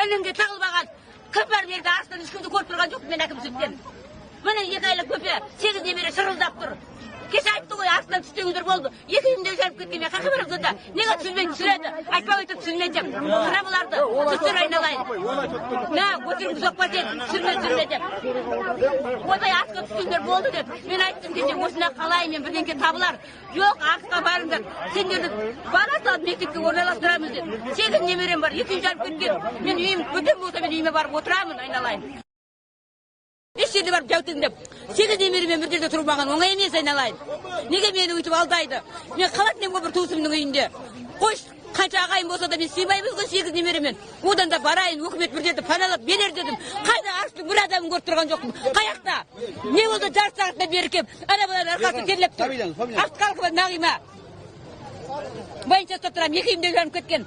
Ілінге тағылбаған. Көпір берді астын ешкімді көріп тұрған жоқ мен әкім сүттен. Міне 2 айлық көпе, 8 немере шырылдап тұр. Кеше айтты ғой, астынан түстеңіздер болды. 2 күнде жарып кеткен, мен қақы барып сонда. Неге түсірмейді, түсіреді. Айтпақ өйтіп түсірмейді. Сұра бұларды, түсір айналайын. На, өтіріңді соқпа деп, түсірме деп. Ойбай, асқа түстеңдер болды деп. Мен айттым кеше, осында қалай мен бірдеңке табылар. Жоқ, асқа барыңдар. Сендерді бала салып мектепке орналастырамыз деп. 8 немерем бар, 2 күн жарып кеткен. Мен үйім бөтен болса мен үйіме барып отырамын, айналайын. Еш жерде барып жәутеңдеп, 8 немеремен бір жерде тұрмаған оңай емес айналайын. Неге мені өйтіп алдайды? Мен қалатын бір туысымның үйінде. Қойш, қанша ағайын болса да мен сыймаймыз ғой 8 немеремен. Одан да барайын, өкімет бір жерде паналап берер дедім. Қайда арыстың бір адамын көріп тұрған жоқпын. Қаяқта? Не болды жарты сағатта беріп кеп, ана-бұдан арқасы терлеп тұр. Ақталқыма Нағима. Байынша ұстап тұрам, 2 үйімде жанып кеткен.